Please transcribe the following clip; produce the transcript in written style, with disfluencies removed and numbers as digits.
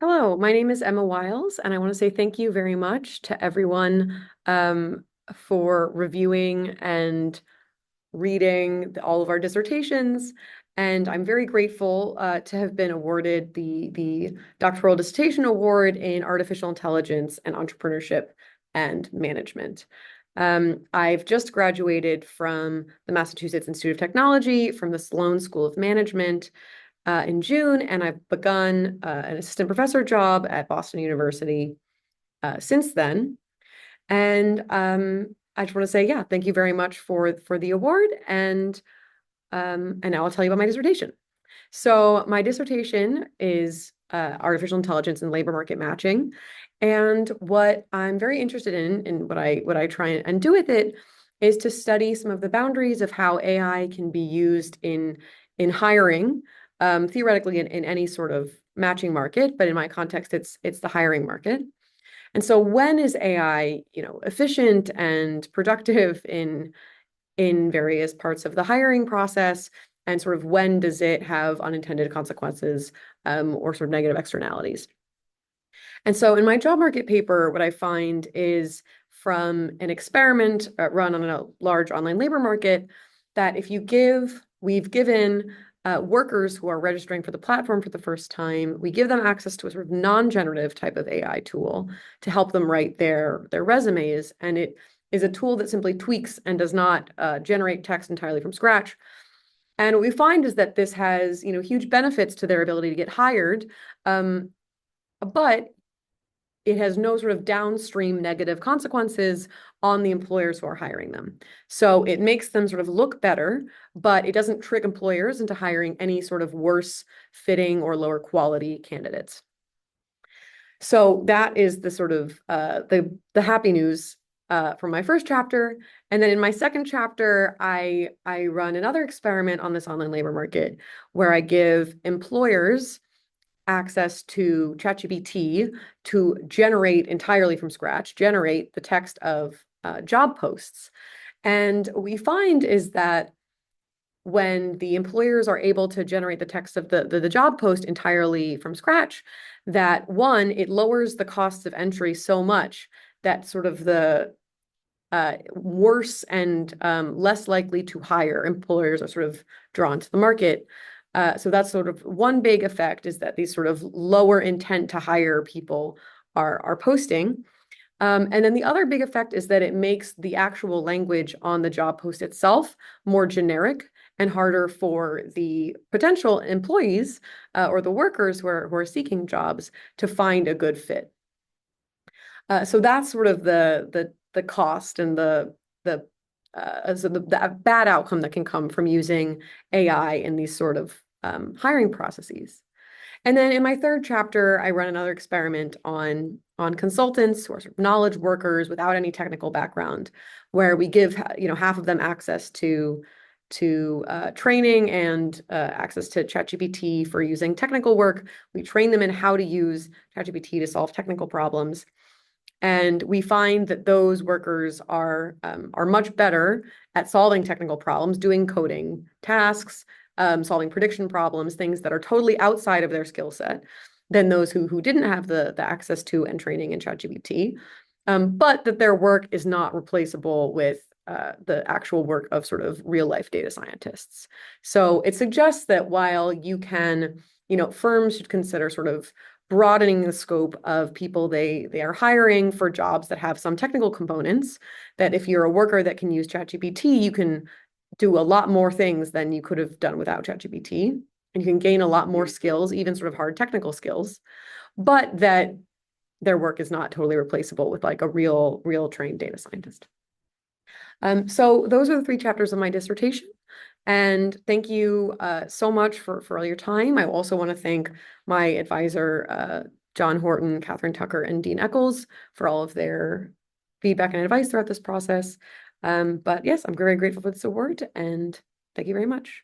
Hello, my name is Emma Wiles, and I want to say thank you very much to everyone for reviewing and reading all of our dissertations. And I'm very grateful to have been awarded the Doctoral Dissertation Award in Artificial Intelligence and Entrepreneurship and Management. I've just graduated from the Massachusetts Institute of Technology, from the Sloan School of Management, in June, and I've begun an assistant professor job at Boston University since then. And I just want to say, yeah, thank you very much for the award, and now I'll tell you about my dissertation. So my dissertation is artificial intelligence and labor market matching, and what I'm very interested in, and what I try and do with it, is to study some of the boundaries of how AI can be used in hiring, theoretically in any sort of matching market, but in my context, it's the hiring market. And so when is AI, efficient and productive in various parts of the hiring process, and sort of when does it have unintended consequences, or sort of negative externalities? And so in my job market paper, what I find is from an experiment run on a large online labor market, that we've given workers who are registering for the platform for the first time, we give them access to a sort of non-generative type of AI tool to help them write their resumes. And it is a tool that simply tweaks and does not generate text entirely from scratch. And what we find is that this has, huge benefits to their ability to get hired, but it has no sort of downstream negative consequences on the employers who are hiring them. So it makes them sort of look better, but it doesn't trick employers into hiring any sort of worse fitting or lower quality candidates. So that is the sort of the happy news from my first chapter. And then in my second chapter, I run another experiment on this online labor market where I give employers access to ChatGPT to generate entirely from scratch, generate the text of job posts. And what we find is that when the employers are able to generate the text of the job post entirely from scratch, that one, it lowers the costs of entry so much that sort of the worse and less likely to hire employers are sort of drawn to the market. So that's sort of one big effect, is that these sort of lower intent to hire people are posting. And then the other big effect is that it makes the actual language on the job post itself more generic and harder for the potential employees or the workers who are seeking jobs to find a good fit. So that's sort of the cost and the bad outcome that can come from using AI in these sort of hiring processes. And then in my third chapter, I run another experiment on consultants who are sort of knowledge workers without any technical background, where we give half of them access to training and access to ChatGPT for using technical work. We train them in how to use ChatGPT to solve technical problems. And we find that those workers are much better at solving technical problems, doing coding tasks, solving prediction problems, things that are totally outside of their skill set, than those who didn't have the access to and training in ChatGPT, but that their work is not replaceable with the actual work of sort of real life data scientists. So it suggests that while you can, firms should consider sort of broadening the scope of people they are hiring for jobs that have some technical components, that if you're a worker that can use ChatGPT, you can do a lot more things than you could have done without ChatGPT, and you can gain a lot more skills, even sort of hard technical skills, but that their work is not totally replaceable with like a real trained data scientist. So those are the three chapters of my dissertation. And thank you so much for all your time. I also want to thank my advisor, John Horton, Catherine Tucker, and Dean Eccles for all of their feedback and advice throughout this process. But yes, I'm very grateful for this award, and thank you very much.